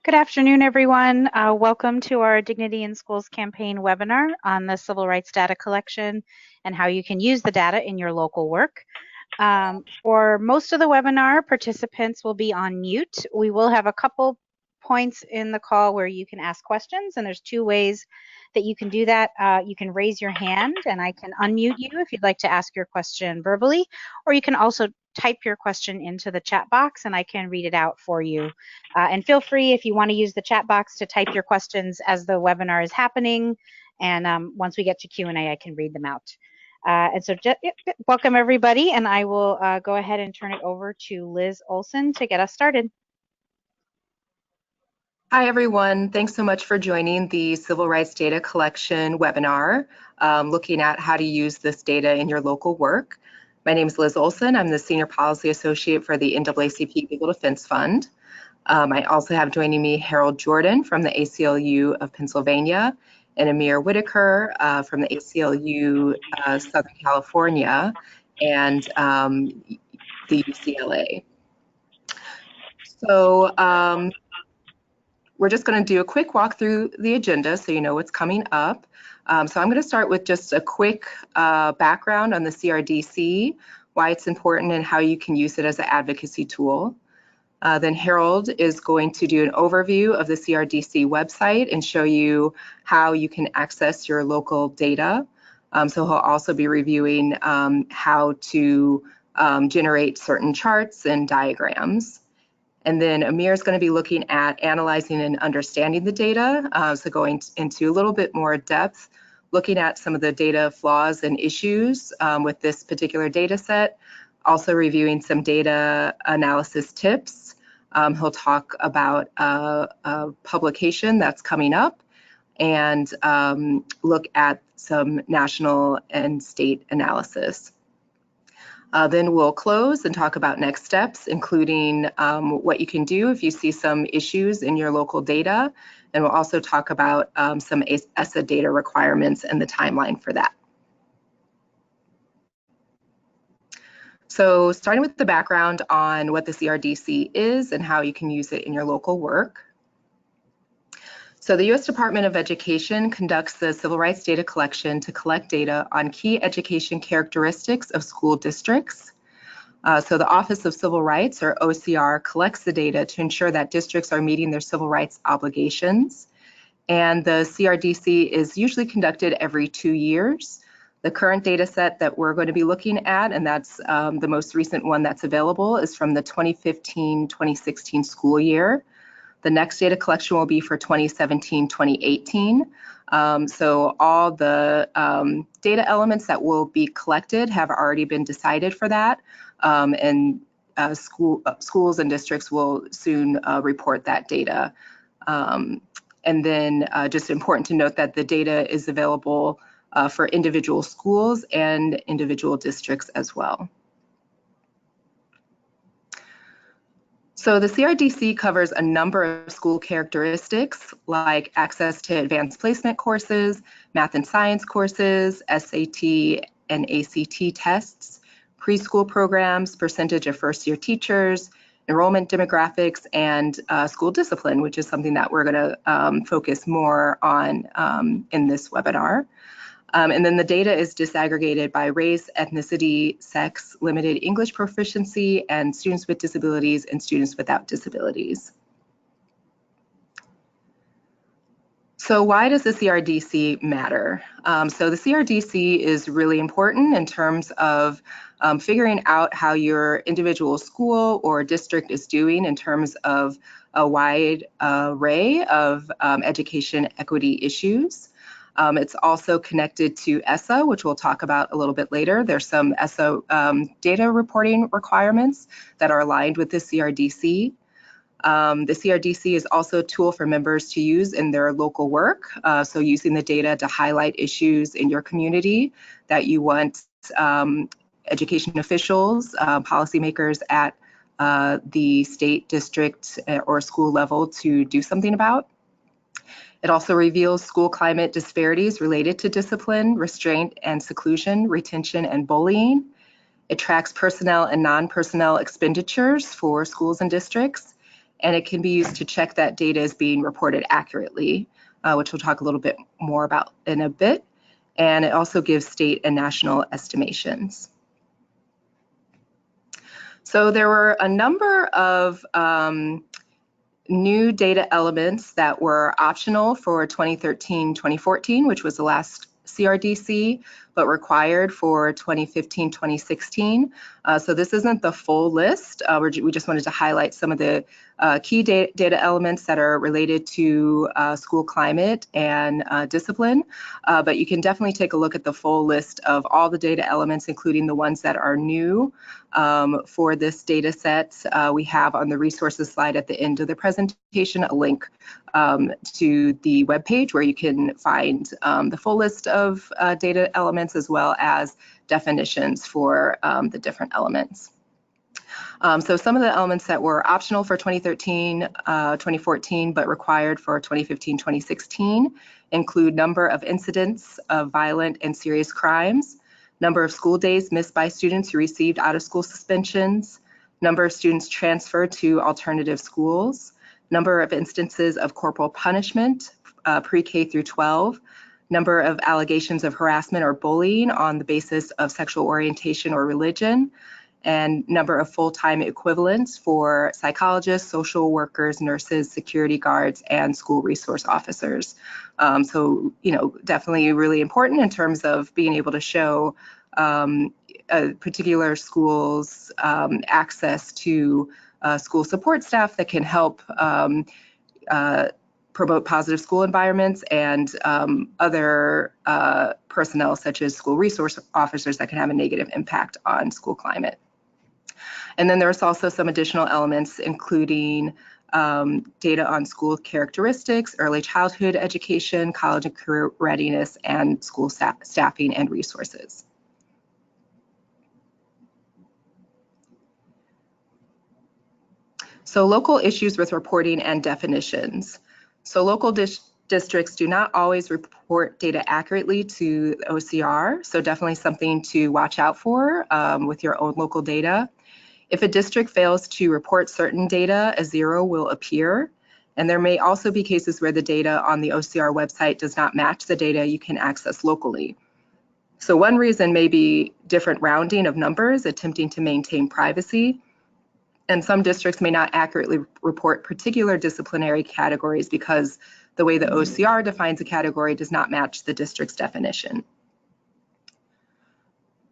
Good afternoon, everyone. Welcome to our Dignity in Schools campaign webinar on the civil rights data collection and how you can use the data in your local work. For most of the webinar, participants will be on mute. We will have a couple points in the call where you can ask questions, and there's two ways that you can do that. You can raise your hand and I can unmute you if you'd like to ask your question verbally, or you can also type your question into the chat box and I can read it out for you. And feel free, if you want to use the chat box, to type your questions as the webinar is happening. And once we get to Q&A, I can read them out. Welcome everybody, and I will go ahead and turn it over to Liz Olsson to get us started. Hi everyone, thanks so much for joining the Civil Rights Data Collection webinar, looking at how to use this data in your local work. My name is Liz Olsson. I'm the Senior Policy Associate for the NAACP Legal Defense Fund. I also have joining me Harold Jordan from the ACLU of Pennsylvania and Amir Whitaker from the ACLU Southern California and the UCLA. So we're just going to do a quick walk through the agenda so you know what's coming up. So I'm going to start with just a quick background on the CRDC, why it's important and how you can use it as an advocacy tool. Then Harold is going to do an overview of the CRDC website and show you how you can access your local data. So he'll also be reviewing how to generate certain charts and diagrams. And then Amir is going to be looking at analyzing and understanding the data, so going into a little bit more depth, looking at some of the data flaws and issues with this particular data set, also reviewing some data analysis tips. He'll talk about a publication that's coming up and look at some national and state analysis. Then we'll close and talk about next steps, including what you can do if you see some issues in your local data. And we'll also talk about some ESSA data requirements and the timeline for that. So starting with the background on what the CRDC is and how you can use it in your local work. So the U.S. Department of Education conducts the civil rights data collection to collect data on key education characteristics of school districts. So the Office of Civil Rights, or OCR, collects the data to ensure that districts are meeting their civil rights obligations. And the CRDC is usually conducted every 2 years. The current data set that we're going to be looking at, and that's the most recent one that's available, is from the 2015-2016 school year. The next data collection will be for 2017-2018. So all the data elements that will be collected have already been decided for that. And schools and districts will soon report that data. And then just important to note that the data is available for individual schools and individual districts as well. So the CRDC covers a number of school characteristics like access to advanced placement courses, math and science courses, SAT and ACT tests, preschool programs, percentage of first-year teachers, enrollment demographics, and school discipline, which is something that we're going to focus more on in this webinar. And then the data is disaggregated by race, ethnicity, sex, limited English proficiency, and students with disabilities and students without disabilities. So why does the CRDC matter? So the CRDC is really important in terms of figuring out how your individual school or district is doing in terms of a wide array of education equity issues. It's also connected to ESSA, which we'll talk about a little bit later. There's some ESSA data reporting requirements that are aligned with the CRDC. The CRDC is also a tool for members to use in their local work. So using the data to highlight issues in your community that you want education officials, policymakers at the state, district, or school level to do something about. It also reveals school climate disparities related to discipline, restraint and seclusion, retention and bullying. It tracks personnel and non-personnel expenditures for schools and districts. and it can be used to check that data is being reported accurately, which we'll talk a little bit more about in a bit. And it also gives state and national estimations. So there were a number of new data elements that were optional for 2013-2014, which was the last CRDC, but required for 2015-2016. So this isn't the full list. We just wanted to highlight some of the key data elements that are related to school climate and discipline. But you can definitely take a look at the full list of all the data elements, including the ones that are new for this data set. We have on the resources slide at the end of the presentation a link to the webpage where you can find the full list of data elements as well as definitions for the different elements. So some of the elements that were optional for 2013-2014 but required for 2015-2016 include number of incidents of violent and serious crimes, number of school days missed by students who received out-of-school suspensions, number of students transferred to alternative schools, number of instances of corporal punishment, pre-K through 12, number of allegations of harassment or bullying on the basis of sexual orientation or religion, and number of full-time equivalents for psychologists, social workers, nurses, security guards, and school resource officers. So, definitely really important in terms of being able to show a particular school's access to school support staff that can help promote positive school environments, and other personnel such as school resource officers that can have a negative impact on school climate. And then there's also some additional elements, including data on school characteristics, early childhood education, college and career readiness, and school staffing and resources. So local issues with reporting and definitions. So local districts do not always report data accurately to the OCR, so definitely something to watch out for with your own local data. If a district fails to report certain data, a 0 will appear, and there may also be cases where the data on the OCR website does not match the data you can access locally. So one reason may be different rounding of numbers, attempting to maintain privacy. And some districts may not accurately report particular disciplinary categories because the way the OCR defines a category does not match the district's definition.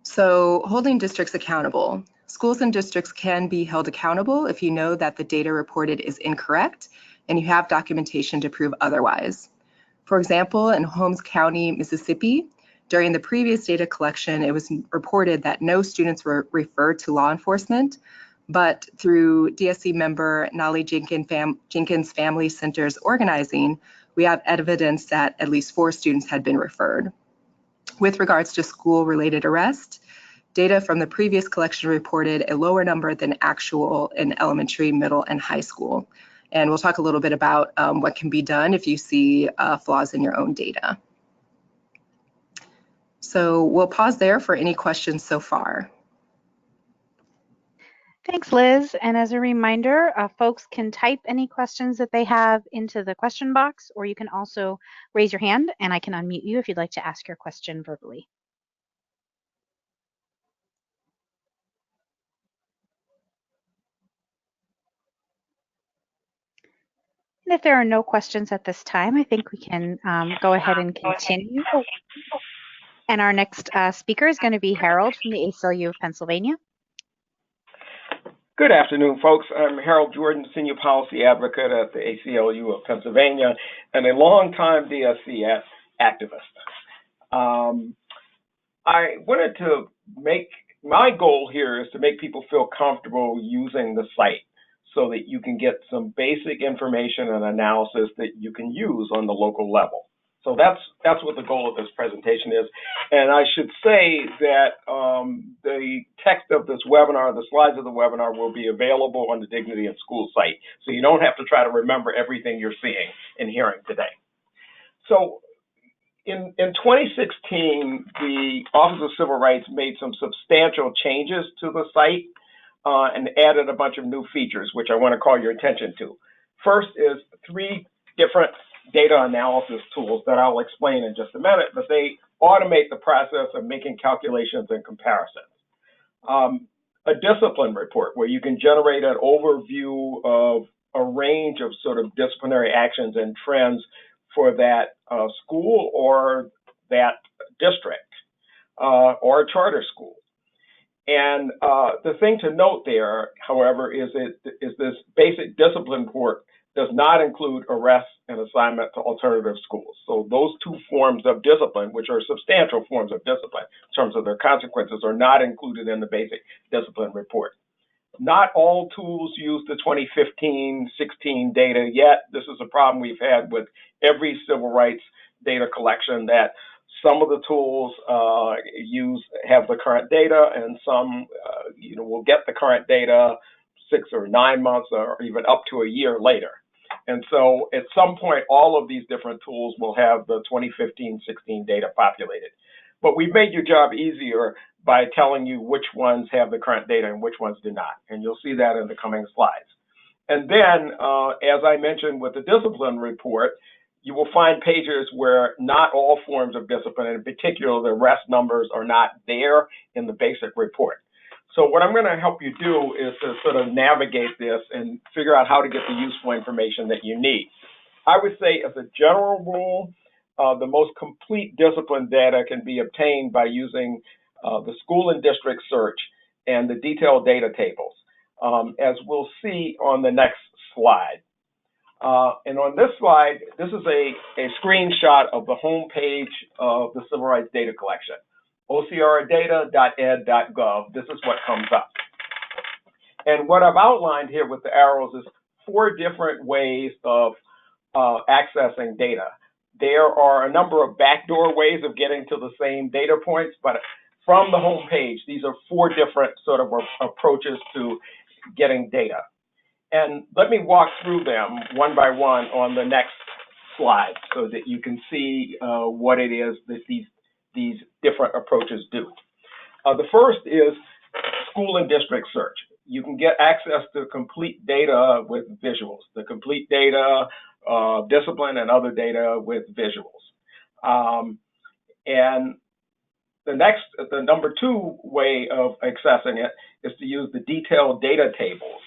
So holding districts accountable. Schools and districts can be held accountable if you know that the data reported is incorrect and you have documentation to prove otherwise. For example, in Holmes County, Mississippi, during the previous data collection, it was reported that no students were referred to law enforcement, but through DSC member Nolly Jenkins Family Centers organizing, we have evidence that at least 4 students had been referred. With regards to school-related arrests, data from the previous collection reported a lower number than actual in elementary, middle, and high school. And we'll talk a little bit about what can be done if you see flaws in your own data. So we'll pause there for any questions so far. Thanks, Liz. And as a reminder, folks can type any questions that they have into the question box, or you can also raise your hand and I can unmute you if you'd like to ask your question verbally. And if there are no questions at this time, I think we can go ahead and continue. And our next speaker is going to be Harold from the ACLU of Pennsylvania. Good afternoon, folks. I'm Harold Jordan, Senior Policy Advocate at the ACLU of Pennsylvania and a longtime DSC activist. I wanted to my goal here is to make people feel comfortable using the site so that you can get some basic information and analysis that you can use on the local level. So that's what the goal of this presentation is. And I should say that the text of this webinar, the slides of the webinar will be available on the Dignity in School site. So you don't have to try to remember everything you're seeing and hearing today. So in 2016, the Office of Civil Rights made some substantial changes to the site. and added a bunch of new features, which I want to call your attention to. First is 3 different data analysis tools that I'll explain in just a minute, but they automate the process of making calculations and comparisons. A discipline report where you can generate an overview of a range of sort of disciplinary actions and trends for that school or that district or a charter school. And the thing to note there, however, is this basic discipline report does not include arrests and assignment to alternative schools. So those 2 forms of discipline, which are substantial forms of discipline in terms of their consequences, are not included in the basic discipline report. Not all tools use the 2015-16 data yet. This is a problem we've had with every civil rights data collection, that some of the tools have the current data, and some will get the current data 6 or 9 months or even up to a year later. And so at some point, all of these different tools will have the 2015-16 data populated. But we've made your job easier by telling you which ones have the current data and which ones do not. And you'll see that in the coming slides. And then, as I mentioned with the discipline report, you will find pages where not all forms of discipline, and in particular the arrest numbers, are not there in the basic report. So what I'm going to help you do is to sort of navigate this and figure out how to get the useful information that you need. I would say, as a general rule, the most complete discipline data can be obtained by using the school and district search and the detailed data tables, as we'll see on the next slide. And on this slide, this is a screenshot of the home page of the Civil Rights Data Collection, ocrdata.ed.gov. This is what comes up. And what I've outlined here with the arrows is 4 different ways of accessing data. There are a number of backdoor ways of getting to the same data points, but from the home page, these are 4 different sort of approaches to getting data. And let me walk through them one by one on the next slide so that you can see what it is that these different approaches do. The first is school and district search. You can get access to complete data with visuals, the complete data, discipline, and other data with visuals. And the number 2 way of accessing it is to use the detailed data tables.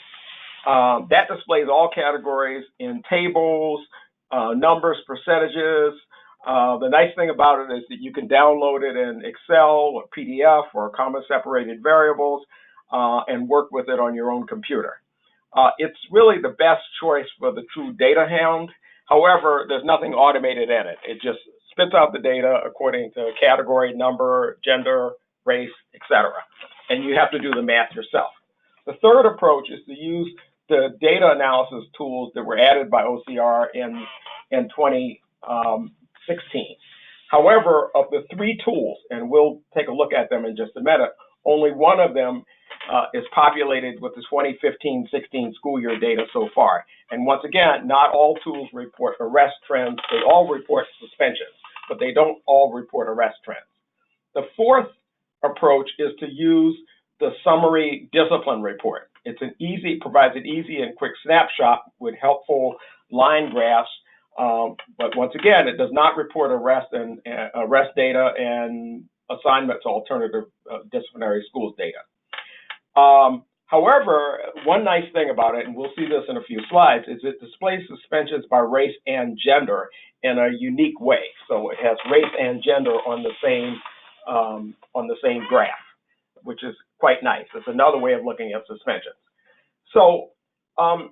That displays all categories in tables, numbers, percentages. The nice thing about it is that you can download it in Excel or PDF or comma separated variables and work with it on your own computer. It's really the best choice for the true data hound. However, there's nothing automated in it. It just spits out the data according to category, number, gender, race, etc. And you have to do the math yourself. The third approach is to use the data analysis tools that were added by OCR in 2016. However, of the 3 tools, and we'll take a look at them in just a minute, only one of them is populated with the 2015-16 school year data so far. And once again, not all tools report arrest trends. They all report suspensions, but they don't all report arrest trends. The 4th approach is to use the summary discipline report. Provides an easy and quick snapshot with helpful line graphs, but once again, it does not report arrest data and assignment to alternative disciplinary schools data. However, one nice thing about it, and we'll see this in a few slides, is it displays suspensions by race and gender in a unique way. So it has race and gender on the same graph, which is quite nice. It's another way of looking at suspensions. So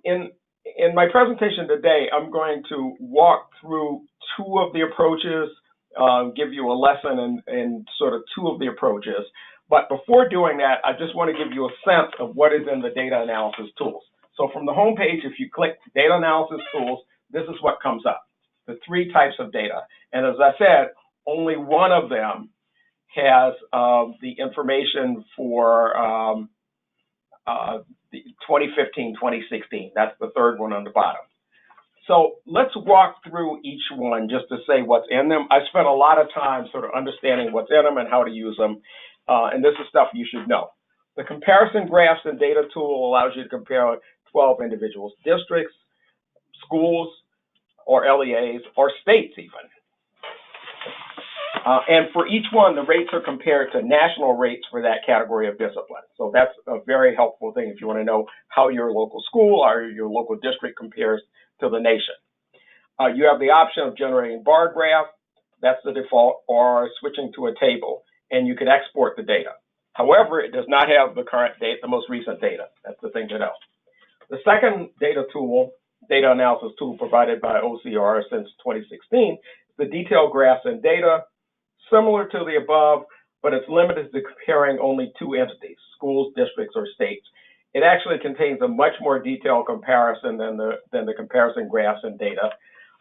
in my presentation today, I'm going to walk through 2 of the approaches, give you a lesson in sort of 2 of the approaches. But before doing that, I just want to give you a sense of what is in the data analysis tools. So from the home page, if you click data analysis tools, this is what comes up, the 3 types of data. And as I said, only one of them has the information for the 2015-2016. That's the 3rd one on the bottom. So let's walk through each one just to say what's in them. I spent a lot of time sort of understanding what's in them and how to use them, and this is stuff you should know. The comparison graphs and data tool allows you to compare 12 individuals, districts, schools, or LEAs, or states even. And for each one, the rates are compared to national rates for that category of discipline. So that's a very helpful thing if you want to know how your local school or your local district compares to the nation. You have the option of generating bar graph, that's the default, or switching to a table, and you can export the data. However, it does not have the current date, the most recent data. That's the thing to know. The second data analysis tool provided by OCR since 2016, is the detailed graphs and data, similar to the above, but it's limited to comparing only two entities, schools, districts, or states. It actually contains a much more detailed comparison than the comparison graphs and data,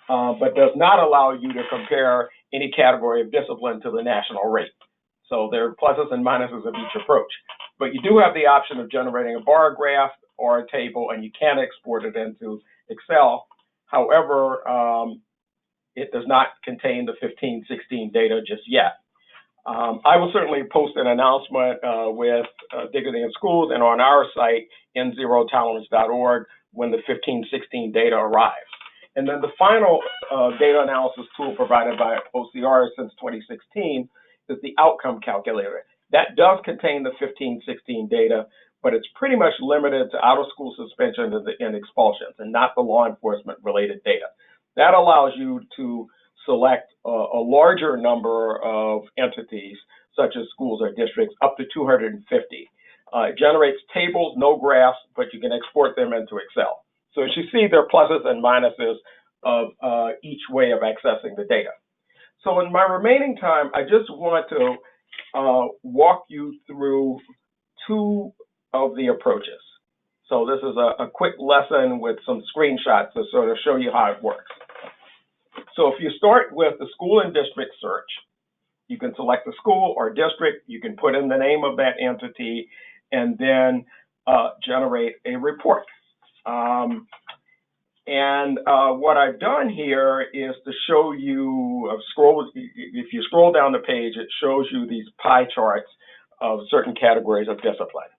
but does not allow you to compare any category of discipline to the national rate. So there are pluses and minuses of each approach. But you do have the option of generating a bar graph or a table, and you can export it into Excel. However, it does not contain the 15-16 data just yet. I will certainly post an announcement with Dignity in Schools and on our site, nzerotolerance.org, when the 15-16 data arrives. And then the final data analysis tool provided by OCR since 2016 is the outcome calculator. That does contain the 15-16 data, but it's pretty much limited to out-of-school suspension and expulsions and not the law enforcement related data. That allows you to select a larger number of entities, such as schools or districts, up to 250. It generates tables, no graphs, but you can export them into Excel. So as you see, there are pluses and minuses of each way of accessing the data. So in my remaining time, I just want to walk you through two of the approaches. So this is a quick lesson with some screenshots to sort of show you how it works. So if you start with the school and district search, you can select the school or district, you can put in the name of that entity, and then generate a report. What I've done here is to show you, if you scroll down the page, it shows you these pie charts of certain categories of discipline.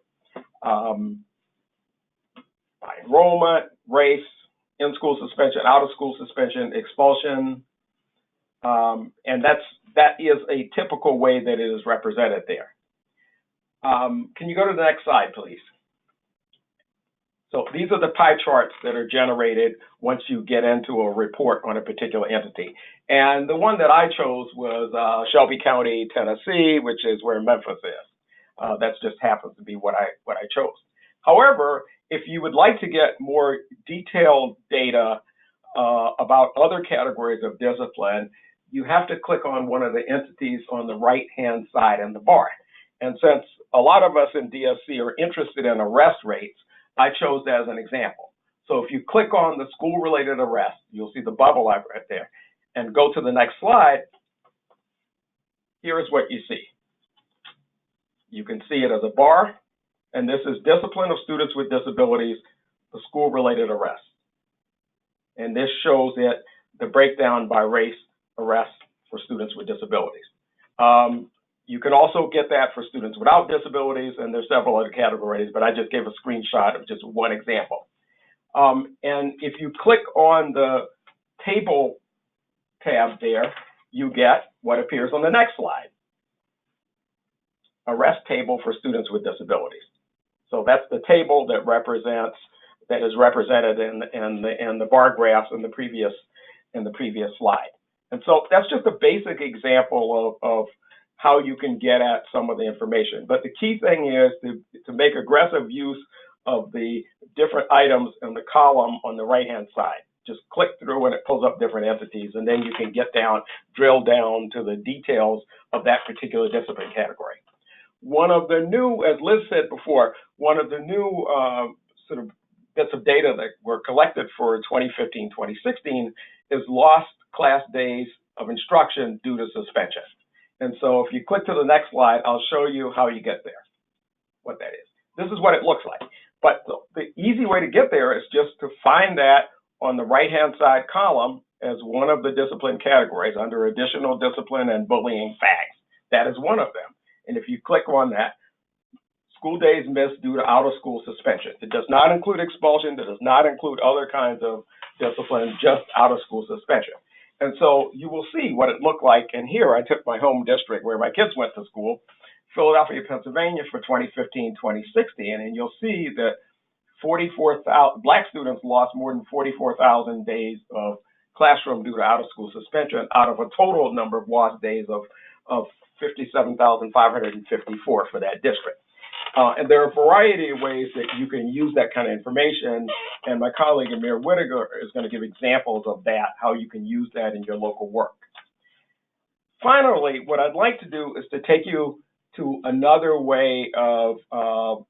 By enrollment, race, in-school suspension, out-of-school suspension, expulsion, and that is a typical way that it is represented there. Can you go to the next slide, please? So these are the pie charts that are generated once you get into a report on a particular entity. And the one that I chose was Shelby County, Tennessee, which is where Memphis is. That just happens to be what I chose. However, if you would like to get more detailed data about other categories of discipline, you have to click on one of the entities on the right-hand side in the bar. And since a lot of us in DSC are interested in arrest rates, I chose that as an example. So if you click on the school-related arrest, you'll see the bubble right there, and go to the next slide, here is what you see. You can see it as a bar, and this is discipline of students with disabilities, the school-related arrest. And this shows it, the breakdown by race arrest for students with disabilities. You can also get that for students without disabilities, and there's several other categories, but I just gave a screenshot of just one example. And if you click on the table tab there, you get what appears on the next slide. Arrest table for students with disabilities. So that's the table that is represented in the bar graphs in the previous slide. And so that's just a basic example of how you can get at some of the information. But the key thing is to make aggressive use of the different items in the column on the right-hand side. Just click through and it pulls up different entities, and then you can drill down to the details of that particular discipline category. One of the new, as Liz said before, one of the new sort of bits of data that were collected for 2015-2016 is lost class days of instruction due to suspension. And so if you click to the next slide, I'll show you how you get there, what that is. This is what it looks like. But the easy way to get there is just to find that on the right-hand side column as one of the discipline categories under additional discipline and bullying facts. That is one of them. And if you click on that, school days missed due to out-of-school suspension. It does not include expulsion. It does not include other kinds of discipline, just out-of-school suspension. And so you will see what it looked like. And here I took my home district where my kids went to school, Philadelphia, Pennsylvania, for 2015-2016, and you'll see that 44,000 Black students lost more than 44,000 days of classroom due to out-of-school suspension out of a total number of lost days of 57,554 for that district. And there are a variety of ways that you can use that kind of information, and my colleague Amir Whitaker is going to give examples of that, how you can use that in your local work. Finally, what I'd like to do is to take you to another way of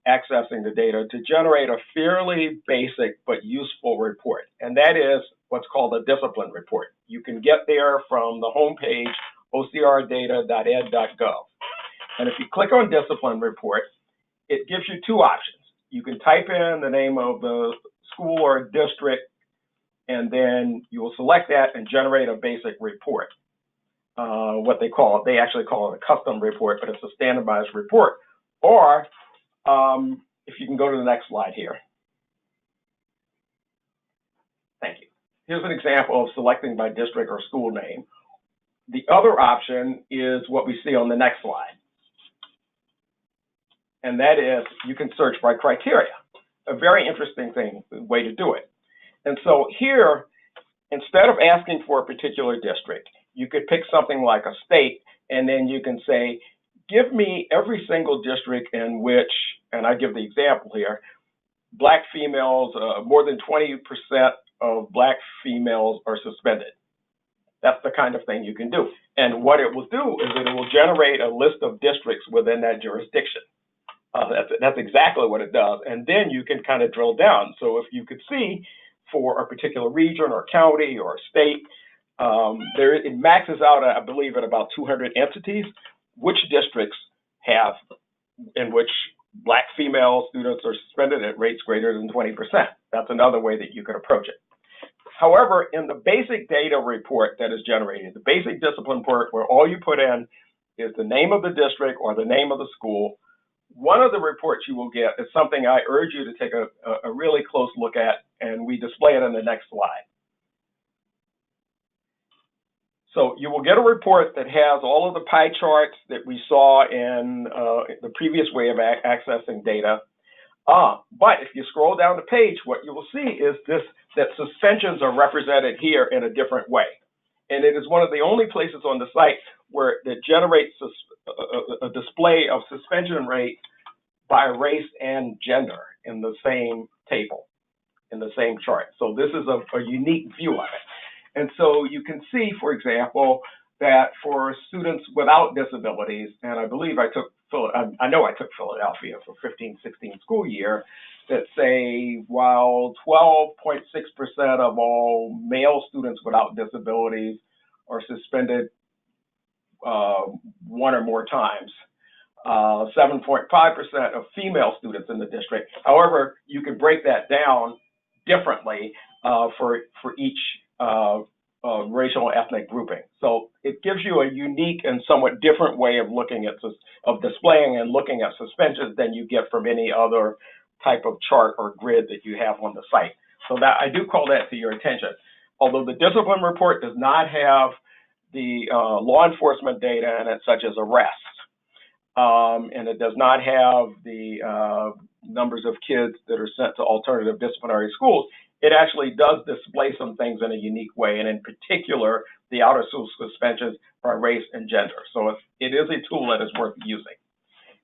accessing the data to generate a fairly basic but useful report, and that is what's called a discipline report. You can get there from the homepage, ocrdata.ed.gov. And if you click on discipline report, it gives you two options. You can type in the name of the school or district, and then you will select that and generate a basic report. What they call it, they actually call it a custom report, but it's a standardized report. Or if you can go to the next slide here. Thank you. Here's an example of selecting by district or school name. The other option is what we see on the next slide. And that is you can search by criteria, a very interesting way to do it. And so here, instead of asking for a particular district, you could pick something like a state, and then you can say, give me every single district in which, and I give the example here, Black females, more than 20% of Black females are suspended. That's the kind of thing you can do. And what it will do is that it will generate a list of districts within that jurisdiction. That's exactly what it does. And then you can kind of drill down. So if you could see for a particular region or county or state, it maxes out, I believe, at about 200 entities, which districts have in which Black female students are suspended at rates greater than 20%. That's another way that you could approach it. However, in the basic data report that is generated, the basic discipline report where all you put in is the name of the district or the name of the school, one of the reports you will get is something I urge you to take a really close look at, and we display it on the next slide. So you will get a report that has all of the pie charts that we saw in the previous way of accessing data. But if you scroll down the page, what you will see is that suspensions are represented here in a different way. And it is one of the only places on the site where it generates a display of suspension rates by race and gender in the same table, in the same chart. So this is a unique view of it. And so you can see, for example, that for students without disabilities, and I believe I know I took Philadelphia for 15-16 school year, that say while 12.6% of all male students without disabilities are suspended one or more times, 7.5% of female students in the district. However, you can break that down differently for each racial and ethnic grouping. So it gives you a unique and somewhat different way of looking at displaying and looking at suspensions than you get from any other type of chart or grid that you have on the site. So that I do call that to your attention. Although the discipline report does not have the law enforcement data in it, such as arrests, and it does not have the numbers of kids that are sent to alternative disciplinary schools, it actually does display some things in a unique way, and in particular, the out-of-school suspensions by race and gender. So it is a tool that is worth using.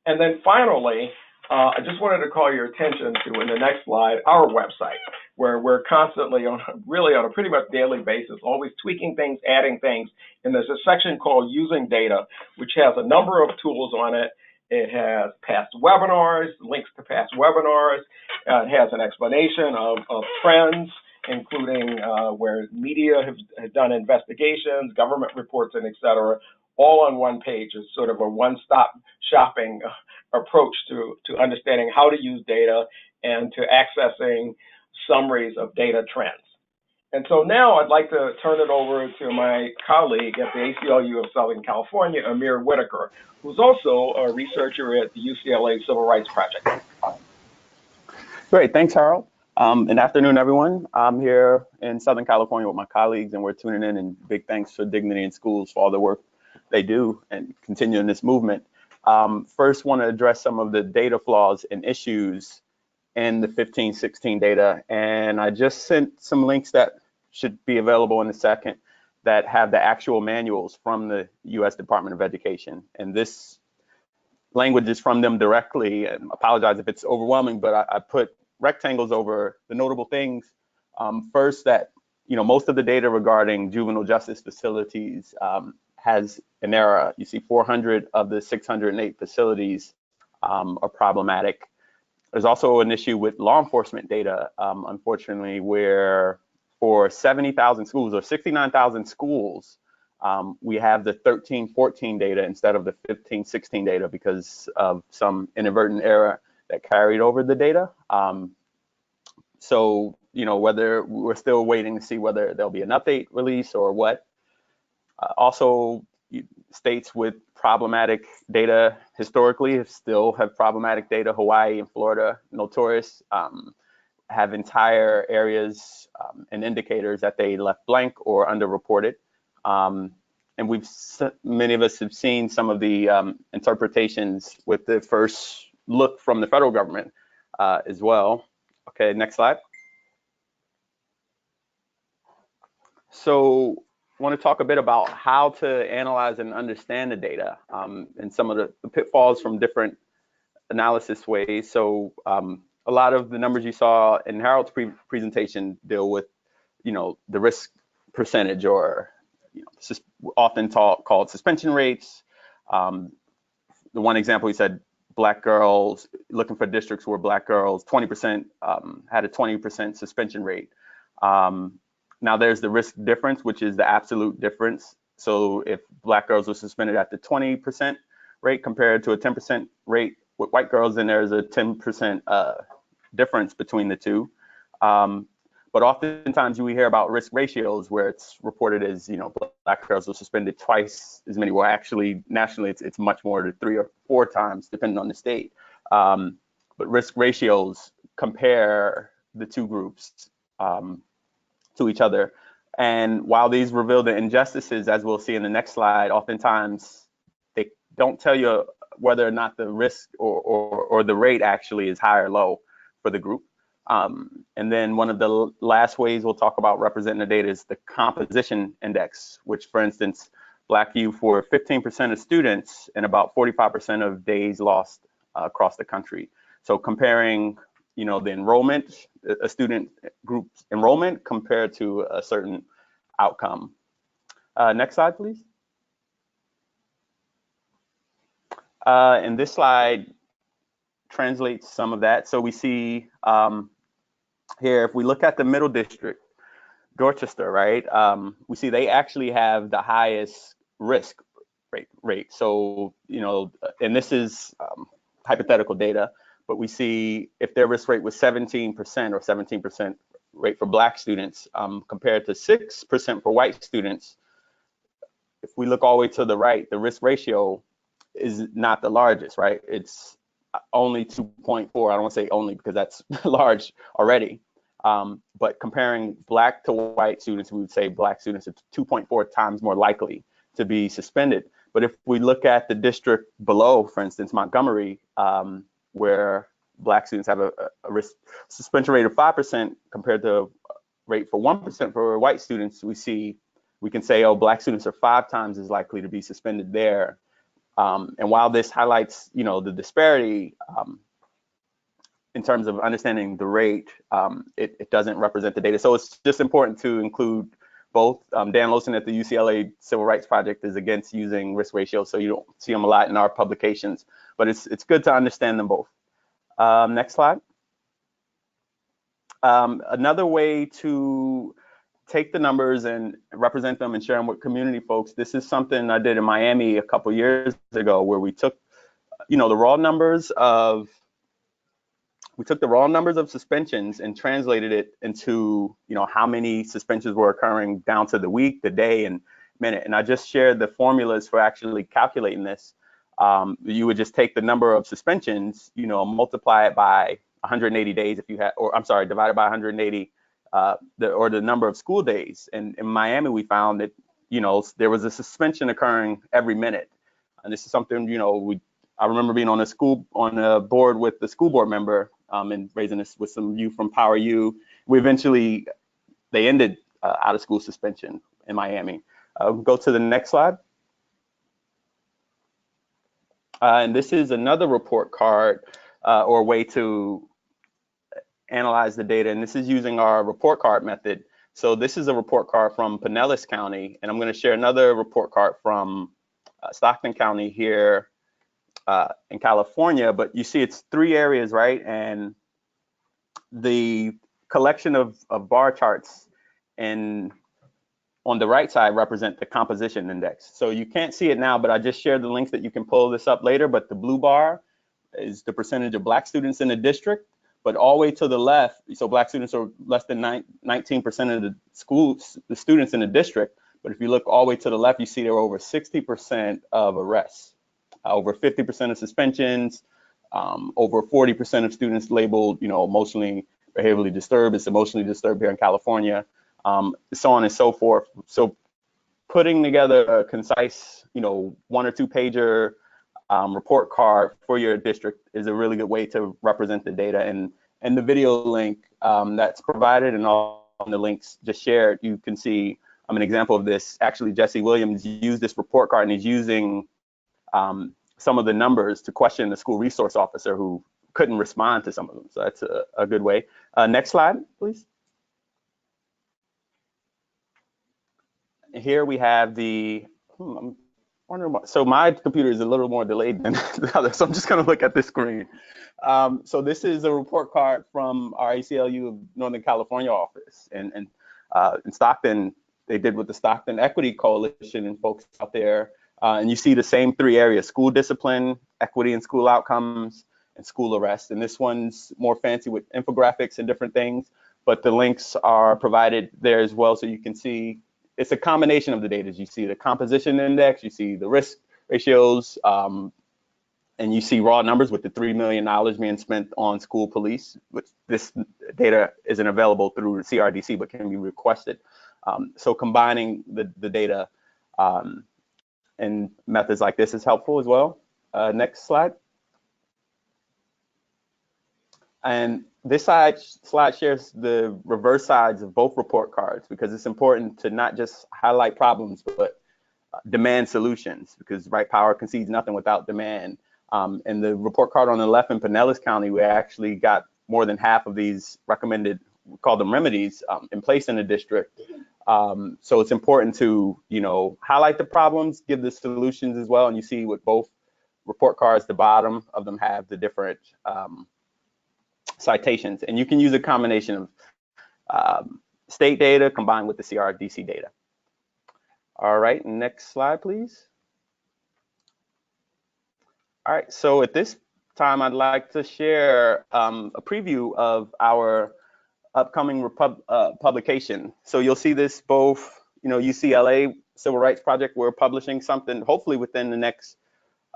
And then finally, I just wanted to call your attention to, in the next slide, our website, where we're constantly really on a pretty much daily basis, always tweaking things, adding things. And there's a section called Using Data, which has a number of tools on it. It has past webinars, links to past webinars. It has an explanation of trends, including where media have done investigations, government reports, and et cetera, all on one page. It's sort of a one-stop shopping approach to understanding how to use data and to accessing summaries of data trends. And so now I'd like to turn it over to my colleague at the ACLU of Southern California, Amir Whitaker, who's also a researcher at the UCLA Civil Rights Project. Great, thanks, Harold. Good afternoon, everyone. I'm here in Southern California with my colleagues, and we're tuning in, and big thanks for Dignity in Schools for all the work they do and continuing this movement. First, want to address some of the data flaws and issues in the 15-16 data, and I just sent some links that should be available in a second that have the actual manuals from the U.S. Department of Education, and this language is from them directly. And I apologize if it's overwhelming, but I put rectangles over the notable things. First, that most of the data regarding juvenile justice facilities has an error. You see 400 of the 608 facilities are problematic. There's also an issue with law enforcement data, unfortunately, where for 70,000 schools or 69,000 schools, we have the 13-14 data instead of the 15-16 data because of some inadvertent error that carried over the data. So, whether we're still waiting to see whether there'll be an update release or what. Also, states with problematic data historically still have problematic data. Hawaii and Florida, notorious, have entire areas and indicators that they left blank or underreported. And many of us have seen some of the interpretations with the first look from the federal government as well. Okay, next slide. So I want to talk a bit about how to analyze and understand the data and some of the pitfalls from different analysis ways. So a lot of the numbers you saw in Harold's presentation deal with, the risk percentage, or often called suspension rates. The one example he said, Black girls, looking for districts where Black girls, 20% had a 20% suspension rate. Now there's the risk difference, which is the absolute difference. So if Black girls were suspended at the 20% rate compared to a 10% rate with white girls, then there's a 10% difference between the two. But oftentimes we hear about risk ratios where it's reported as, Black girls were suspended twice as many. Well, actually, nationally, it's much more to 3 or 4 times, depending on the state. But risk ratios compare the two groups to each other. And while these reveal the injustices, as we'll see in the next slide, oftentimes they don't tell you whether or not the risk or the rate actually is high or low for the group. And then one of the last ways we'll talk about representing the data is the composition index, which, for instance, Black youth for 15% of students and about 45% of days lost across the country. So comparing, the enrollment, a student group's enrollment compared to a certain outcome. Next slide, please. And this slide translates some of that. So we see here, if we look at the middle district, Dorchester, right? We see they actually have the highest risk rate. So, and this is hypothetical data, but we see if their risk rate was 17% or 17% rate for Black students compared to 6% for white students, if we look all the way to the right, the risk ratio is not the largest, right? It's only 2.4. I don't want to say only because that's large already. But comparing Black to white students, we would say Black students are 2.4 times more likely to be suspended. But if we look at the district below, for instance, Montgomery, where Black students have a risk suspension rate of 5% compared to a rate for 1% for white students, we can say, oh, Black students are 5 times as likely to be suspended there. And while this highlights, the disparity in terms of understanding the rate, it doesn't represent the data. So it's just important to include both. Dan Olsson at the UCLA Civil Rights Project is against using risk ratios, so you don't see them a lot in our publications, but it's good to understand them both. Next slide. Another way to take the numbers and represent them and share them with community folks. This is something I did in Miami a couple years ago, where we took, the raw numbers of we took the raw numbers of suspensions and translated it into, how many suspensions were occurring down to the week, the day, and minute. And I just shared the formulas for actually calculating this. You would just take the number of suspensions, multiply it by 180 days if you had, or I'm sorry, divided by 180, or the number of school days. And in Miami, we found that, there was a suspension occurring every minute. And this is something, I remember being on a board with the school board member and raising this with some youth from Power U. They ended out of school suspension in Miami. Go to the next slide. And this is another report card or way to analyze the data. And this is using our report card method. So this is a report card from Pinellas County. And I'm going to share another report card from Stockton County here in California. But you see it's 3 areas, right? And the collection of bar charts on the right side represent the composition index. So you can't see it now, but I just shared the links that you can pull this up later. But the blue bar is the percentage of Black students in the district. But all the way to the left, so Black students are less than 19% of the students in the district. But if you look all the way to the left, you see there are over 60% of arrests, over 50% of suspensions, over 40% of students labeled, emotionally, behaviorally disturbed. It's emotionally disturbed here in California. So on and so forth. So putting together a concise, 1 or 2 pager report card for your district is a really good way to represent the data. And the video link that's provided and all the links just shared, you can see an example of this. Actually, Jesse Williams used this report card and he's using some of the numbers to question the school resource officer who couldn't respond to some of them. So that's a good way. Next slide, please. Here we have I'm wondering about, so my computer is a little more delayed than the other, so I'm just going to look at this screen. So this is a report card from our ACLU of Northern California office. And in Stockton, they did with the Stockton Equity Coalition and folks out there. And you see the same 3 areas: school discipline, equity and school outcomes, and school arrest. And this one's more fancy with infographics and different things, but the links are provided there as well, so you can see. It's a combination of the data. You see the composition index, you see the risk ratios, and you see raw numbers with the $3 million being spent on school police, which this data isn't available through CRDC, but can be requested. So combining the data and methods like this is helpful as well. Next slide. And this slide shares the reverse sides of both report cards, because it's important to not just highlight problems, but demand solutions, because right power concedes nothing without demand. And the report card on the left in Pinellas County, we actually got more than half of these recommended, we call them remedies, in place in the district. So it's important to, highlight the problems, give the solutions as well. And you see with both report cards, the bottom of them have the different citations, and you can use a combination of state data combined with the CRDC data. All right, next slide, please. All right, so at this time, I'd like to share a preview of our upcoming publication. So you'll see this both, UCLA Civil Rights Project, we're publishing something hopefully within the next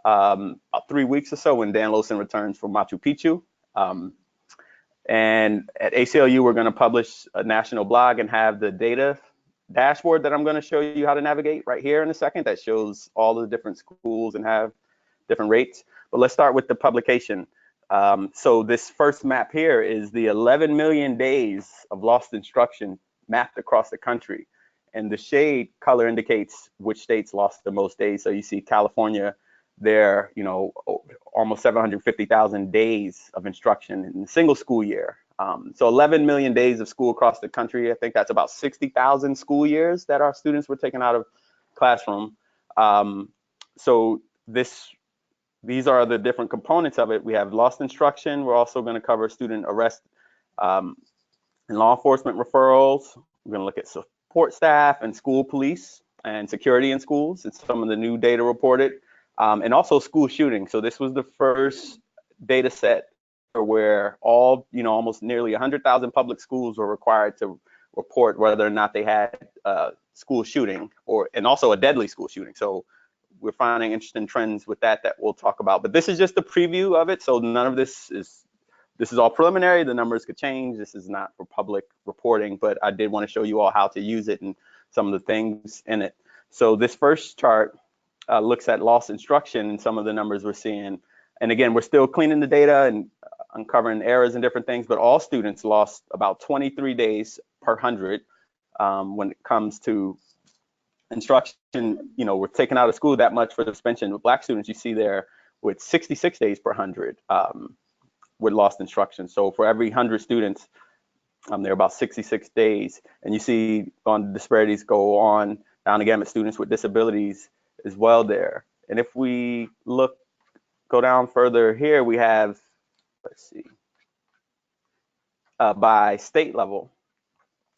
3 weeks or so when Dan Olsson returns from Machu Picchu. And at ACLU, we're going to publish a national blog and have the data dashboard that I'm going to show you how to navigate right here in a second, that shows all the different schools and have different rates. But let's start with the publication. So this first map here is the 11 million days of lost instruction mapped across the country. And the shade color indicates which states lost the most days. So you see California there, almost 750,000 days of instruction in a single school year. So 11 million days of school across the country. I think that's about 60,000 school years that our students were taken out of classroom. So these are the different components of it. We have lost instruction. We're also going to cover student arrest and law enforcement referrals. We're going to look at support staff and school police and security in schools. It's some of the new data reported. And also school shootings. So this was the first data set where all, almost nearly 100,000 public schools were required to report whether or not they had a school shooting and also a deadly school shooting. So we're finding interesting trends with that we'll talk about. But this is just a preview of it. So none of this is all preliminary. The numbers could change. This is not for public reporting, but I did want to show you all how to use it and some of the things in it. So this first chart looks at lost instruction and some of the numbers we're seeing. And again, we're still cleaning the data and uncovering errors and different things, but all students lost about 23 days per 100 when it comes to instruction. We're taking out of school that much for suspension. With Black students, you see there with 66 days per 100 with lost instruction. So for every 100 students, there are about 66 days. And you see on disparities go on down again with students with disabilities as well there. And if we go down further here, we have, let's see, by state level.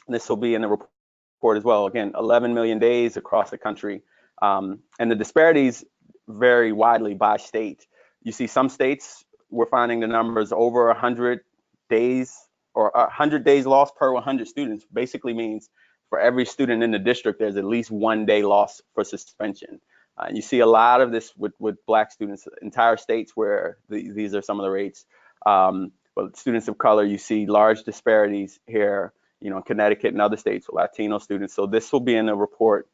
This will be in the report as well. Again, 11 million days across the country. And the disparities vary widely by state. You see some states, we're finding the numbers over 100 days or 100 days lost per 100 students. Basically means for every student in the district, there's at least 1 day lost for suspension. And you see a lot of this with Black students, entire states where these are some of the rates. But students of color, you see large disparities here, in Connecticut and other states with Latino students. So this will be in the report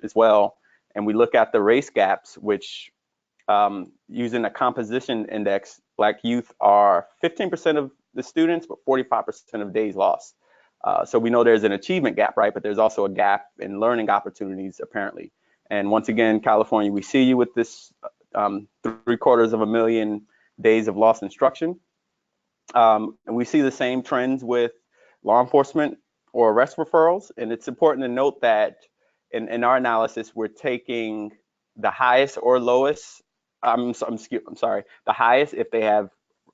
as well. And we look at the race gaps, which using a composition index, Black youth are 15% of the students, but 45% of days lost. So we know there's an achievement gap, right? But there's also a gap in learning opportunities, apparently. And once again, California, we see you with this 750,000 days of lost instruction. And we see the same trends with law enforcement or arrest referrals. And it's important to note that in our analysis, we're taking the highest or lowest, I'm sorry, the highest if they have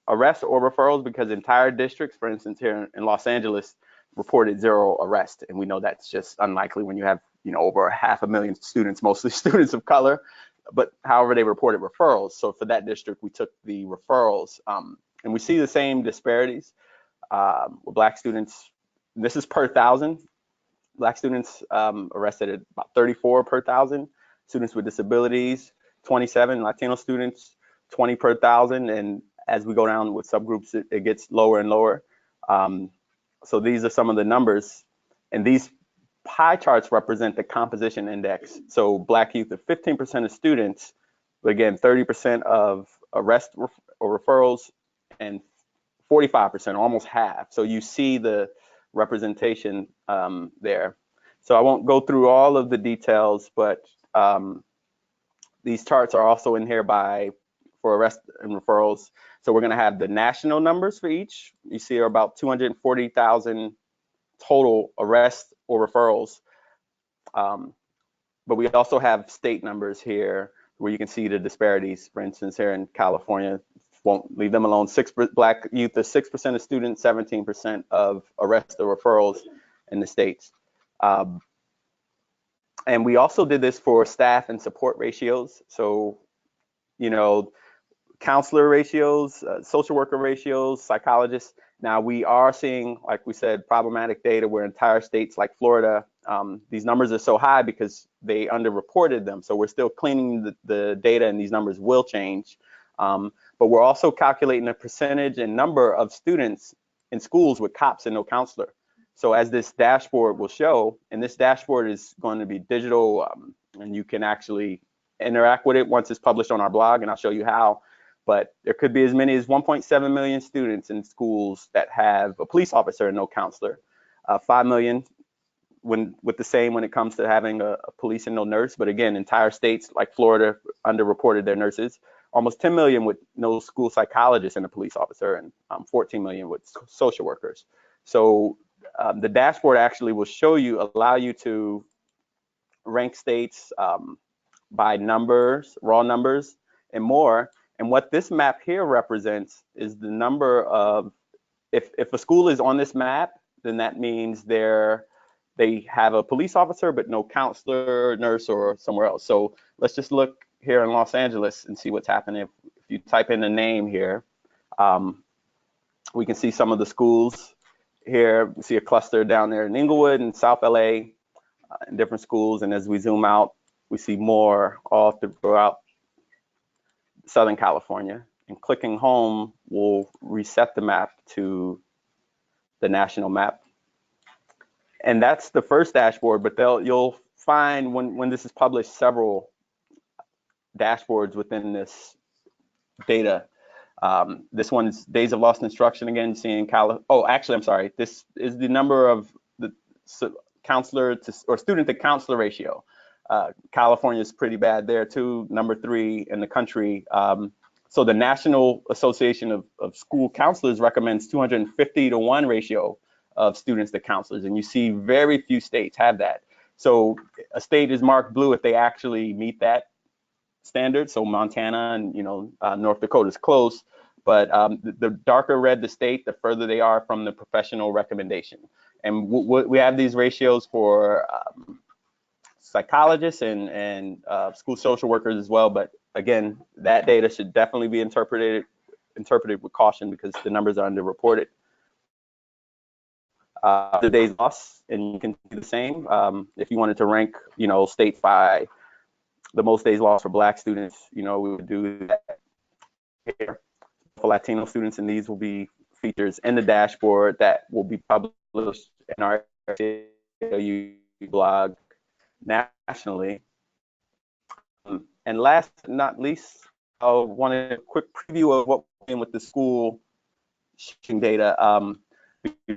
arrests or referrals, because entire districts, for instance, here in Los Angeles, reported 0 arrests. And we know that's just unlikely when you have, over 500,000 students, mostly students of color, but however, they reported referrals. So for that district, we took the referrals. And we see the same disparities with Black students. This is per 1,000. Black students arrested at about 34 per 1,000. Students with disabilities, 27. Latino students, 20 per 1,000. And as we go down with subgroups, it gets lower and lower. So these are some of the numbers. And these pie charts represent the composition index. So Black youth are 15% of students, but again, 30% of arrests or referrals, and 45%, almost half. So you see the representation there. So I won't go through all of the details, but these charts are also in here for arrests and referrals. So we're going to have the national numbers for each. You see are about 240,000 total arrests or referrals. But we also have state numbers here where you can see the disparities. For instance, here in California, won't leave them alone. Black youth are 6% of students, 17% of arrests or referrals in the states. And we also did this for staff and support ratios. So, counselor ratios, social worker ratios, psychologists. Now we are seeing, like we said, problematic data where entire states like Florida, these numbers are so high because they underreported them. So we're still cleaning the data, and these numbers will change. But we're also calculating the percentage and number of students in schools with cops and no counselor. So as this dashboard will show, and this dashboard is going to be digital, and you can actually interact with it once it's published on our blog, and I'll show you how. But there could be as many as 1.7 million students in schools that have a police officer and no counselor. 5 million with the same when it comes to having a police and no nurse. But again, entire states like Florida underreported their nurses. Almost 10 million with no school psychologist and a police officer, and 14 million with social workers. So the dashboard actually will allow you to rank states by numbers, raw numbers, and more. And what this map here represents is the number of, if a school is on this map, then that means they have a police officer but no counselor, nurse, or somewhere else. So let's just look here in Los Angeles and see what's happening. If you type in a name here, We can see some of the schools here. We see a cluster down there in Inglewood and South LA, in different schools. And as we zoom out, we see more all throughout Southern California. And clicking home will reset the map to the national map. And that's the first dashboard, but you'll find when this is published several dashboards within this data. This one's days of lost instruction, again, seeing oh, actually, I'm sorry. This is the number of the counselor to or student to counselor ratio. California is pretty bad there too, number 3 in the country. So the National Association of School Counselors recommends 250 to 1 ratio of students to counselors, and you see very few states have that. So a state is marked blue if they actually meet that standard. So Montana and North Dakota is close, but the darker red the state, the further they are from the professional recommendation. And we have these ratios for psychologists and school social workers as well. But again, that data should definitely be interpreted with caution because the numbers are underreported. The days lost, and you can do the same. If you wanted to rank, states by the most days lost for Black students, we would do that here. For Latino students, and these will be features in the dashboard that will be published in our ACLU blog nationally. And last but not least, I wanted a quick preview of what we're doing with the school shooting data.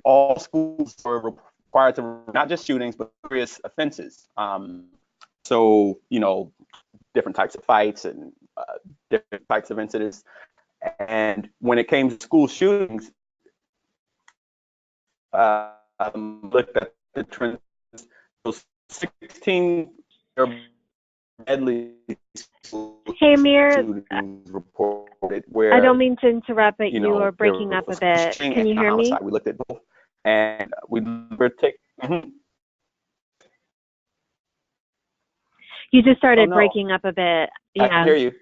All schools are required to not just shootings, but serious offenses. So, different types of fights and different types of incidents. And when it came to school shootings, looked at the trends. Those 16 deadly Hey, Amir, shootings reported where I don't mean to interrupt, but you are breaking up a bit. Can you hear me? We looked at both, and we were taking. You just started breaking up a bit. Yeah. I can hear you.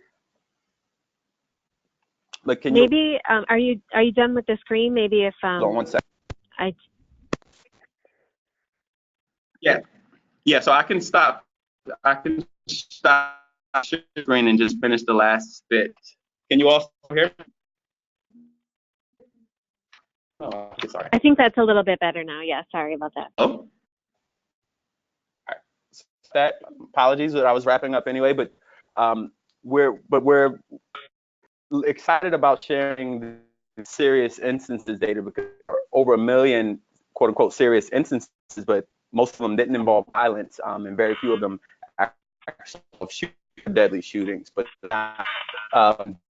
But can maybe are you done with the screen? Maybe if hold on 1 second. Yeah. So I can stop screen and just finish the last bit. Can you all hear? Oh, okay, sorry. I think that's a little bit better now. Yeah, sorry about that. Oh. All right. That apologies that I was wrapping up anyway, but we're excited about sharing the serious instances data because there are over 1 million quote unquote serious instances, but most of them didn't involve violence, and very few of them actually deadly shootings. But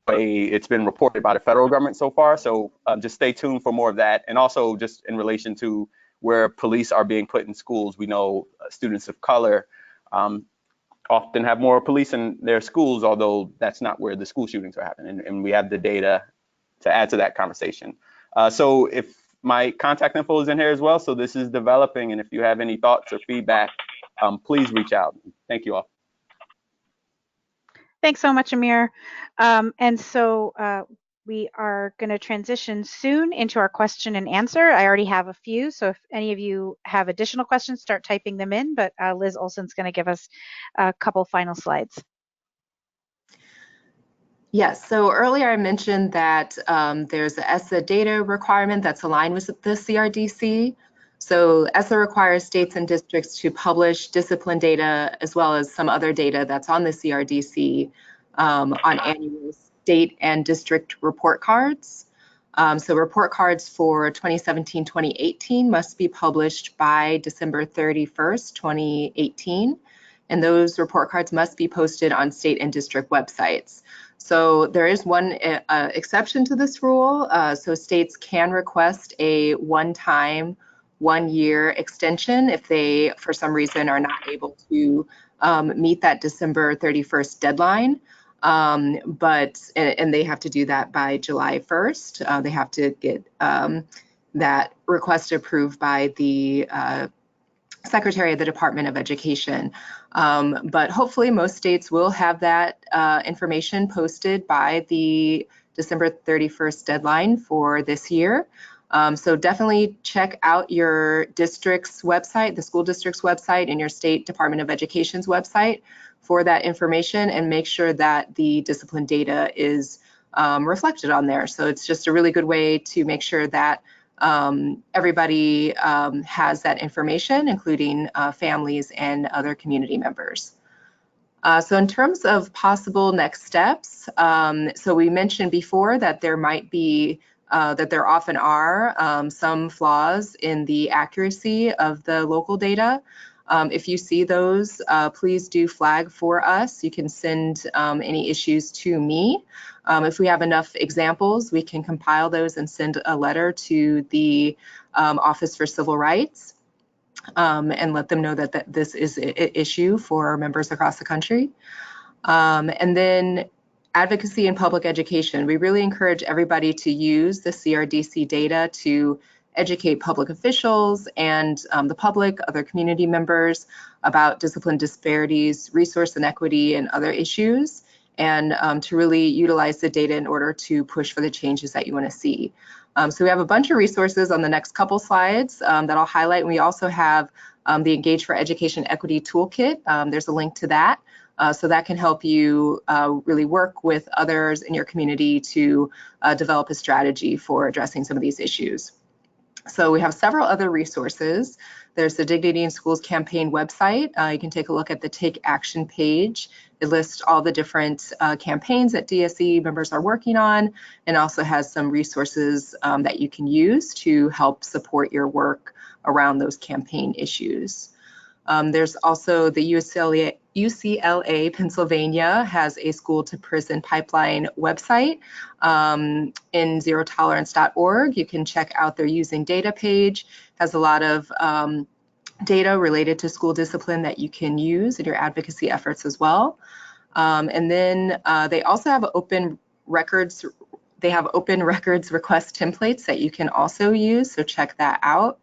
it's been reported by the federal government so far. So just stay tuned for more of that. And also just in relation to where police are being put in schools, we know students of color often have more police in their schools, although that's not where the school shootings are happening. And we have the data to add to that conversation. So if my contact info is in here as well, so this is developing, and if you have any thoughts or feedback, please reach out. Thank you all. Thanks so much, Amir. And so we are going to transition soon into our question and answer. I already have a few, so if any of you have additional questions, start typing them in, but Liz Olsson's going to give us a couple final slides. Yes, so earlier I mentioned that there's the ESSA data requirement that's aligned with the CRDC. So ESSA requires states and districts to publish discipline data as well as some other data that's on the CRDC on annual state and district report cards. So report cards for 2017-2018 must be published by December 31st, 2018. And those report cards must be posted on state and district websites. So there is one exception to this rule. So states can request a one-time, one-year extension if they, for some reason, are not able to meet that December 31st deadline. And they have to do that by July 1st. They have to get that request approved by the Secretary of the Department of Education. But hopefully most states will have that information posted by the December 31st deadline for this year. So definitely check out your district's website, the school district's website, and your state Department of Education's website for that information, and make sure that the discipline data is reflected on there. So it's just a really good way to make sure that everybody has that information, including families and other community members. So in terms of possible next steps, so we mentioned before that there might be, that there often are some flaws in the accuracy of the local data. If you see those, please do flag for us. You can send any issues to me. If we have enough examples, we can compile those and send a letter to the Office for Civil Rights and let them know that this is an issue for members across the country. And then advocacy and public education. We really encourage everybody to use the CRDC data to educate public officials and the public, other community members about discipline disparities, resource inequity, and other issues, and to really utilize the data in order to push for the changes that you want to see. So we have a bunch of resources on the next couple slides that I'll highlight. And we also have the Engage for Education Equity Toolkit. There's a link to that. So that can help you really work with others in your community to develop a strategy for addressing some of these issues. So we have several other resources. There's the Dignity in Schools campaign website. You can take a look at the Take Action page. It lists all the different campaigns that DSE members are working on, and also has some resources that you can use to help support your work around those campaign issues. There's also the UCLA Pennsylvania has a school to prison pipeline website in zerotolerance.org. You can check out their using data page. Has a lot of data related to school discipline that you can use in your advocacy efforts as well. And then they also have open records. They have open records request templates that you can also use, so check that out.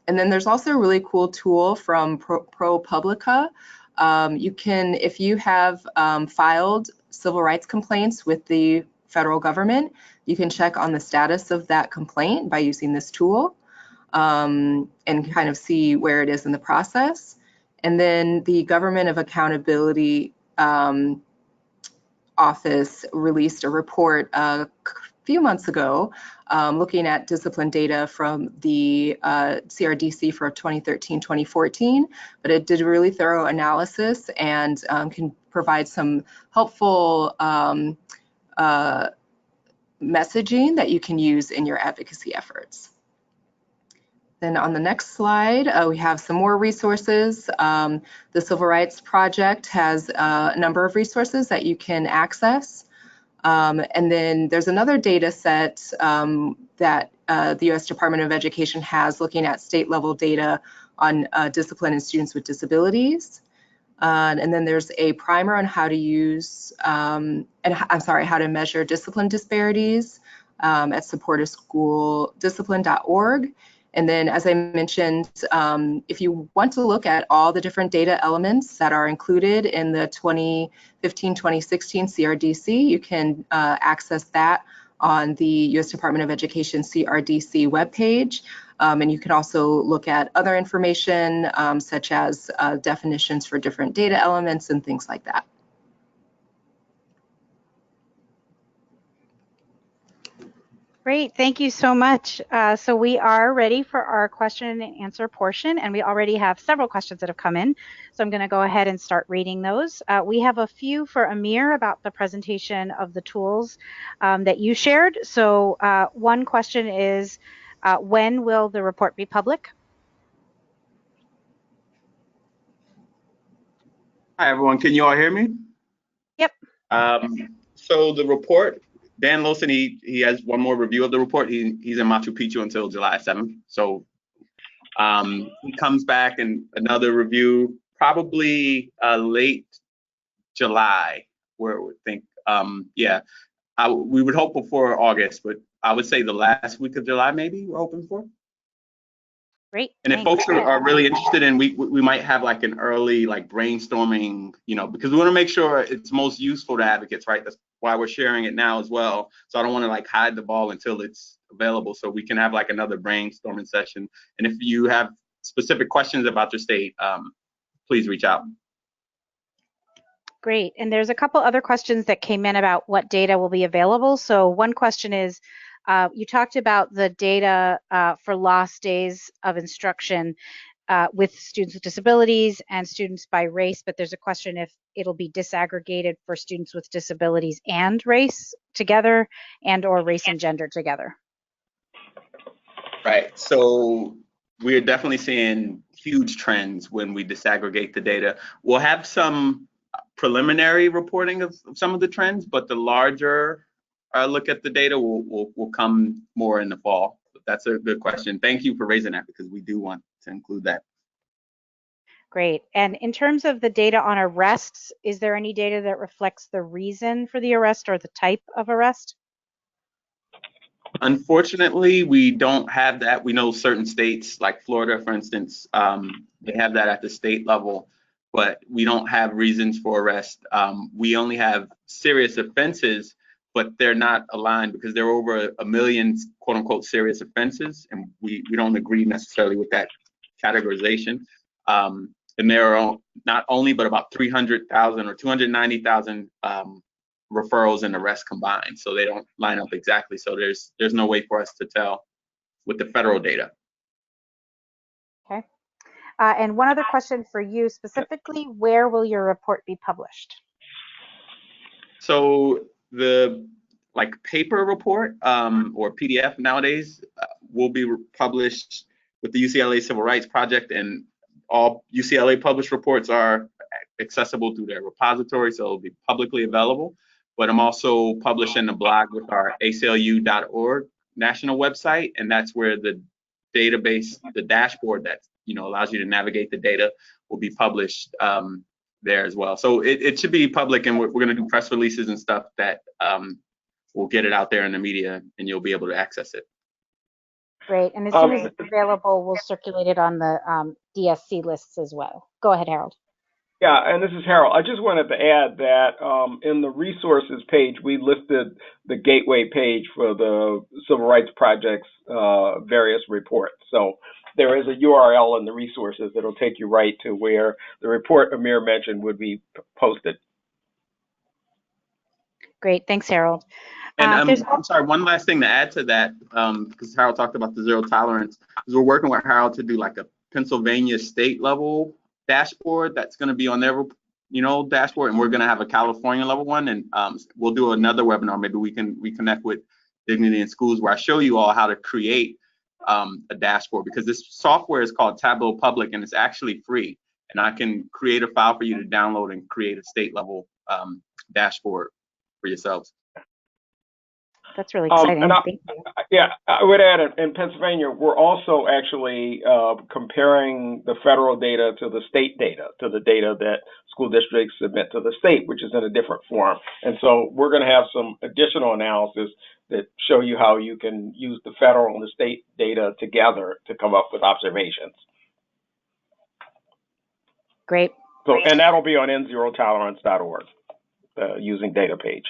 And then there's also a really cool tool from ProPublica. You can, if you have filed civil rights complaints with the federal government, you can check on the status of that complaint by using this tool and kind of see where it is in the process. And then the Government of Accountability Office released a report a few months ago looking at discipline data from the CRDC for 2013-2014, but it did a really thorough analysis and can provide some helpful messaging that you can use in your advocacy efforts. Then on the next slide, we have some more resources. The Civil Rights Project has a number of resources that you can access. And then there's another data set that the U.S. Department of Education has looking at state level data on discipline in students with disabilities. And then there's a primer on how to use, how to measure discipline disparities at supportafschooldiscipline.org. And then, as I mentioned, if you want to look at all the different data elements that are included in the 2015-2016 CRDC, you can access that on the U.S. Department of Education CRDC webpage. And you can also look at other information, such as definitions for different data elements and things like that. Great, thank you so much. So we are ready for our question and answer portion, and we already have several questions that have come in. So I'm going to go ahead and start reading those. We have a few for Amir about the presentation of the tools that you shared. So one question is, when will the report be public? Hi, everyone. Can you all hear me? Yep. So the report, Dan Olsson, he has one more review of the report. He's in Machu Picchu until July 7th. So he comes back and another review, probably late July, where we think, we would hope before August, but I would say the last week of July, maybe we're hoping for. Great. And if Thanks. folks are really interested in, we might have like an early like brainstorming, you know, because we want to make sure it's most useful to advocates, right? That's why we're sharing it now as well. So I don't want to like hide the ball until it's available, so we can have like another brainstorming session. And if you have specific questions about your state, please reach out. Great. And there's a couple other questions that came in about what data will be available. So one question is, you talked about the data for lost days of instruction with students with disabilities and students by race, but there's a question if it'll be disaggregated for students with disabilities and race together, and or race and gender together. Right. So we're definitely seeing huge trends when we disaggregate the data. We'll have some preliminary reporting of some of the trends, but the larger look at the data will come more in the fall. That's a good question. Thank you for raising that, because we do want to include that. Great. And in terms of the data on arrests, is there any data that reflects the reason for the arrest or the type of arrest? Unfortunately, we don't have that. We know certain states, like Florida, for instance, they have that at the state level, but we don't have reasons for arrest. We only have serious offenses, but they're not aligned because there are over 1 million quote unquote serious offenses, and we don't agree necessarily with that categorization. And there are not only, but about 300,000 or 290,000 referrals and arrests combined, so they don't line up exactly. So there's no way for us to tell with the federal data. Okay. And one other question for you specifically, where will your report be published? So the paper report or PDF nowadays will be published with the UCLA Civil Rights Project, and all UCLA published reports are accessible through their repository, so it'll be publicly available. But I'm also publishing a blog with our ACLU.org national website, and that's where the database, the dashboard that allows you to navigate the data, will be published there as well. So it should be public, and we're going to do press releases and stuff that will get it out there in the media, and you'll be able to access it. Great. And as soon as it's available, we'll circulate it on the DSC lists as well. Go ahead, Harold. Yeah, and this is Harold. I just wanted to add that in the resources page, we listed the gateway page for the Civil Rights Project's various reports. So there is a URL in the resources that'll take you right to where the report Amir mentioned would be posted. Great, thanks, Harold. And I'm sorry, one last thing to add to that, because Harold talked about the zero tolerance, is we're working with Harold to do like a Pennsylvania state level dashboard that's going to be on their dashboard, and we're going to have a California level one, and we'll do another webinar. Maybe we can reconnect with Dignity in Schools, where I show you all how to create a dashboard, because this software is called Tableau Public, and it's actually free, and I can create a file for you to download and create a state level dashboard for yourselves. That's really exciting. Thank you. Yeah, I would add, in Pennsylvania, we're also actually comparing the federal data to the state data, to the data that school districts submit to the state, which is in a different form. And so we're going to have some additional analysis that show you how you can use the federal and the state data together to come up with observations. Great. So, and that'll be on nzerotolerance.org, using data page.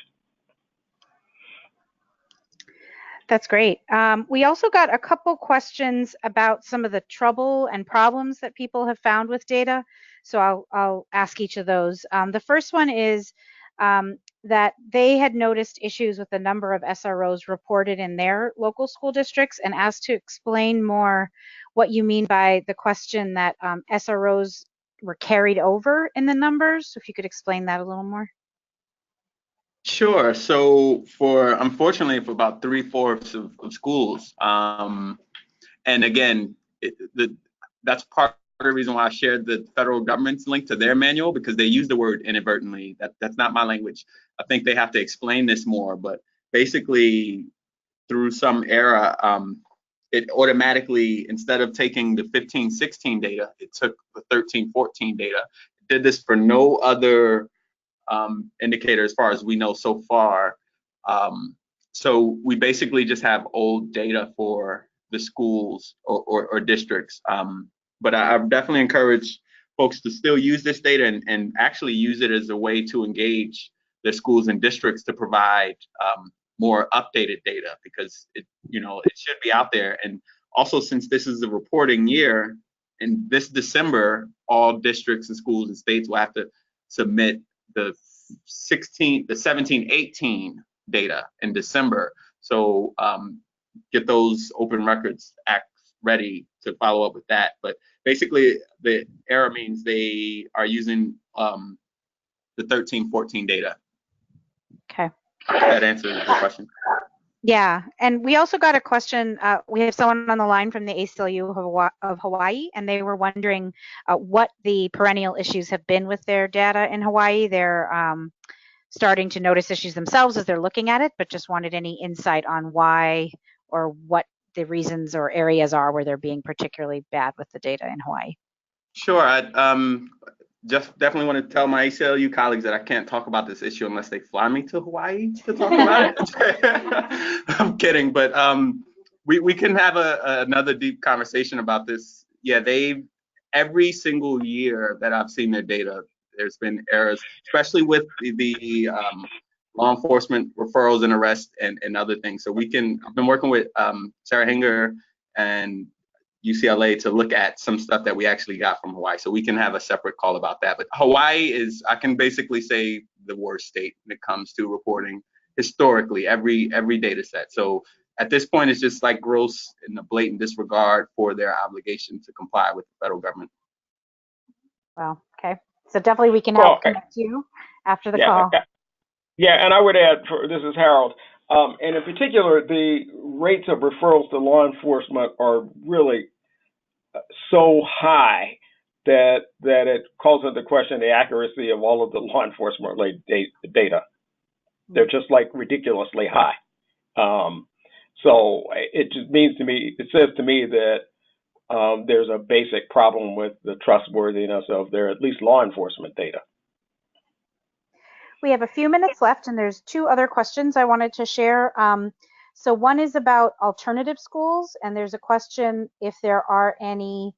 That's great. We also got a couple questions about some of the trouble and problems that people have found with data. So I'll ask each of those. The first one is that they had noticed issues with the number of SROs reported in their local school districts, and asked to explain more what you mean by the question that SROs were carried over in the numbers. So if you could explain that a little more. Sure. So unfortunately, for about 3/4 of schools, and again, that's part of the reason why I shared the federal government's link to their manual, because they use the word inadvertently. That's not my language. I think they have to explain this more, but basically, through some error, it automatically, instead of taking the 15-16 data, it took the 13-14 data. It did this for no other indicator as far as we know so far. So we basically just have old data for the schools or districts. But I definitely encourage folks to still use this data and actually use it as a way to engage their schools and districts to provide more updated data, because it should be out there. And also, since this is the reporting year, in this December, all districts and schools and states will have to submit the 17-18 data in December. So get those open records acts ready to follow up with that. But basically, the error means they are using the 13-14 data. Okay. That answers the question. Yeah, and we also got a question. We have someone on the line from the ACLU of Hawaii, and they were wondering what the perennial issues have been with their data in Hawaii. They're starting to notice issues themselves as they're looking at it, but just wanted any insight on why or what the reasons or areas are where they're being particularly bad with the data in Hawaii. Sure. I just definitely want to tell my ACLU colleagues that I can't talk about this issue unless they fly me to Hawaii to talk about it. I'm kidding, but we can have another deep conversation about this. Yeah, every single year that I've seen their data, there's been errors, especially with the law enforcement referrals and arrests and other things. So I've been working with Sarah Hinger and UCLA to look at some stuff that we actually got from Hawaii. So we can have a separate call about that. But Hawaii is, I can basically say, the worst state when it comes to reporting historically, every data set. So at this point, it's just like gross and a blatant disregard for their obligation to comply with the federal government. Wow, okay. So definitely we can help connect you after the call. Yeah, and I would add, this is Harold, and in particular, the rates of referrals to law enforcement are really so high that it calls into question the accuracy of all of the law enforcement related data. They're just like ridiculously high. So it just means to me, it says to me that there's a basic problem with the trustworthiness of their at least law enforcement data. We have a few minutes left, and there's two other questions I wanted to share. So one is about alternative schools, and there's a question if there are any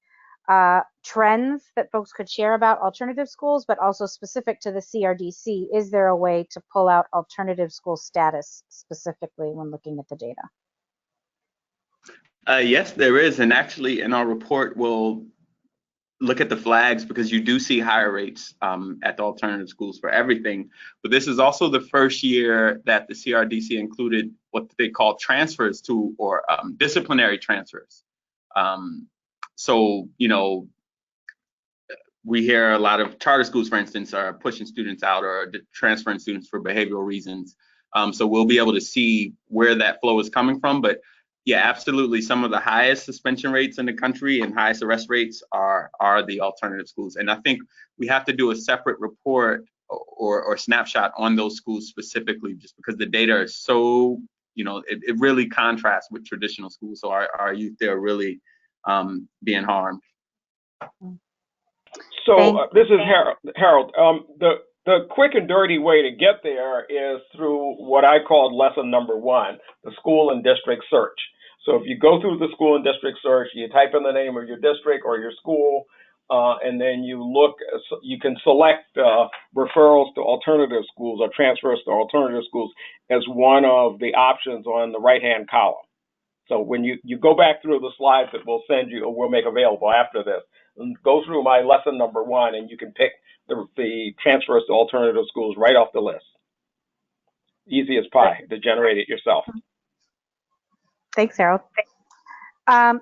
trends that folks could share about alternative schools, but also specific to the CRDC. Is there a way to pull out alternative school status specifically when looking at the data? Yes, there is. And actually, in our report, we'll look at the flags because you do see higher rates at the alternative schools for everything. But this is also the first year that the CRDC included what they call transfers to, or disciplinary transfers. So, we hear a lot of charter schools, for instance, are pushing students out or transferring students for behavioral reasons. So we'll be able to see where that flow is coming from. But yeah, absolutely. Some of the highest suspension rates in the country and highest arrest rates are the alternative schools. And I think we have to do a separate report or snapshot on those schools specifically, just because the data is so, it really contrasts with traditional schools. So our youth there are really being harmed. So this is Harold. The quick and dirty way to get there is through what I called lesson number 1, the school and district search. So if you go through the school and district search, you type in the name of your district or your school, and then you look, you can select referrals to alternative schools or transfers to alternative schools as one of the options on the right-hand column. So when you go back through the slides that we'll send you or we'll make available after this, and go through my lesson number 1, and you can pick the transfers to alternative schools right off the list. Easy as pie to generate it yourself. Thanks, Harold.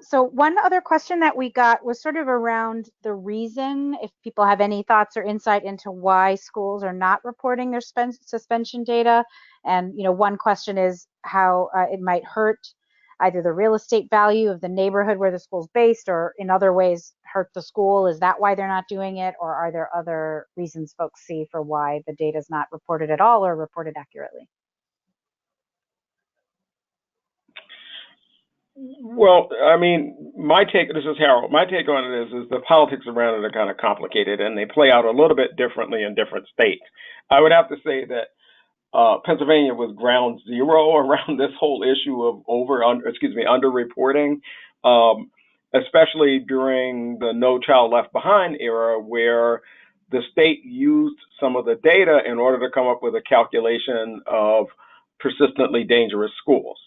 So one other question that we got was sort of around the reason, if people have any thoughts or insight into why schools are not reporting their suspension data. And, one question is how it might hurt either the real estate value of the neighborhood where the school's based, or in other ways hurt the school. Is that why they're not doing it? Or are there other reasons folks see for why the data is not reported at all or reported accurately? Well, I mean, this is Harold. My take on it is the politics around it are kind of complicated, and they play out a little bit differently in different states. I would have to say that Pennsylvania was ground zero around this whole issue of underreporting, especially during the No Child Left Behind era, where the state used some of the data in order to come up with a calculation of persistently dangerous schools,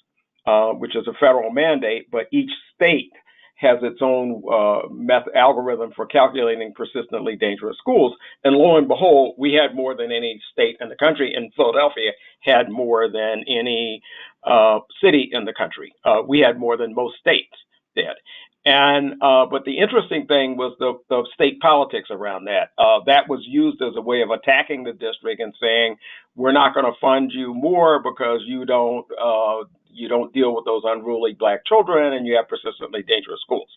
which is a federal mandate, but each state has its own algorithm for calculating persistently dangerous schools. And lo and behold, we had more than any state in the country, and Philadelphia had more than any city in the country. We had more than most states did. And but the interesting thing was the state politics around that. That was used as a way of attacking the district and saying, we're not going to fund you more because you don't deal with those unruly Black children and you have persistently dangerous schools.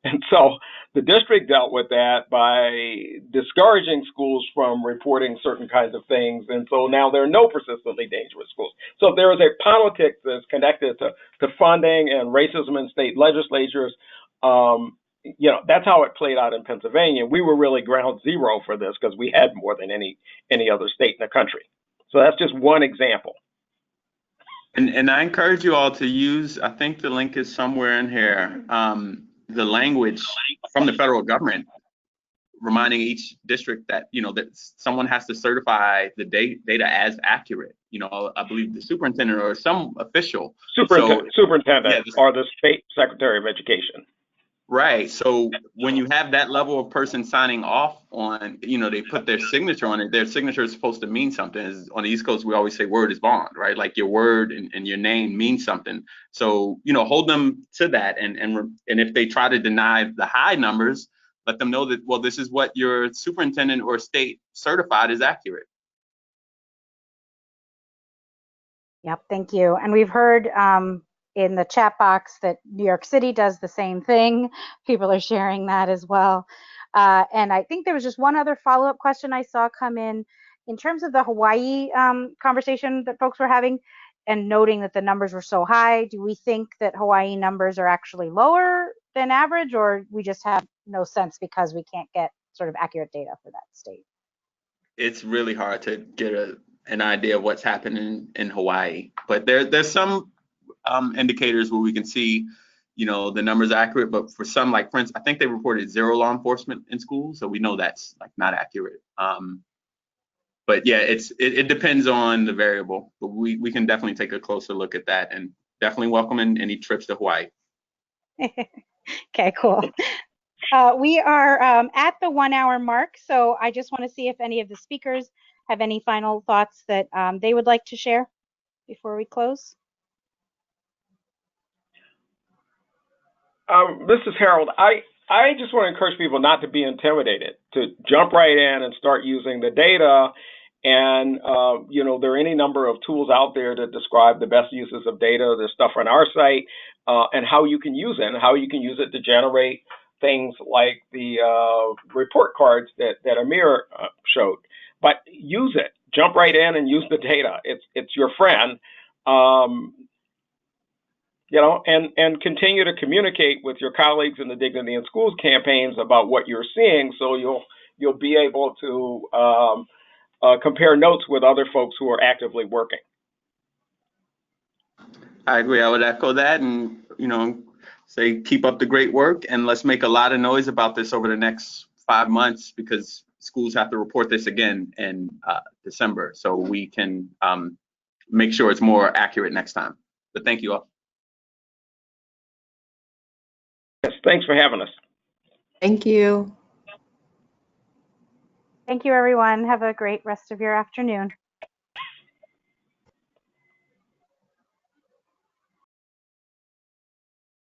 And so the district dealt with that by discouraging schools from reporting certain kinds of things. And so now there are no persistently dangerous schools. So there is a politics that's connected to funding and racism in state legislatures. That's how it played out in Pennsylvania. We were really ground zero for this because we had more than any other state in the country. So that's just one example. And I encourage you all to use, I think the link is somewhere in here, the language from the federal government reminding each district that, that someone has to certify the data as accurate. I believe the superintendent or some official. Superintendent or the state secretary of education. Right. So when you have that level of person signing off on, they put their signature on it, their signature is supposed to mean something. On the East Coast, we always say word is bond, right? Like your word and your name means something. So, hold them to that. And if they try to deny the high numbers, let them know that, well, this is what your superintendent or state certified is accurate. Yep, thank you. And we've heard in the chat box that New York City does the same thing. People are sharing that as well. And I think there was just one other follow-up question I saw come in terms of the Hawaii conversation that folks were having and noting that the numbers were so high. Do we think that Hawaii numbers are actually lower than average, or we just have no sense because we can't get sort of accurate data for that state? It's really hard to get an idea of what's happening in Hawaii, but there's some indicators where we can see, the numbers are accurate, but for some, like for instance, I think they reported 0 law enforcement in schools, so we know that's like not accurate. But yeah, it depends on the variable, but we can definitely take a closer look at that and definitely welcome any trips to Hawaii. Okay, cool. We are at the 1 hour mark, so I just want to see if any of the speakers have any final thoughts that they would like to share before we close. This is Harold. I just want to encourage people not to be intimidated, to jump right in and start using the data. And, there are any number of tools out there that describe the best uses of data. There's stuff on our site and how you can use it and how you can use it to generate things like the report cards that Amir showed. But use it. Jump right in and use the data. It's your friend. And continue to communicate with your colleagues in the Dignity in Schools campaigns about what you're seeing, so you'll be able to compare notes with other folks who are actively working. I agree. I would echo that, and say keep up the great work, and let's make a lot of noise about this over the next 5 months, because schools have to report this again in December, so we can make sure it's more accurate next time. But thank you all. Yes, thanks for having us. Thank you. Thank you, everyone. Have a great rest of your afternoon.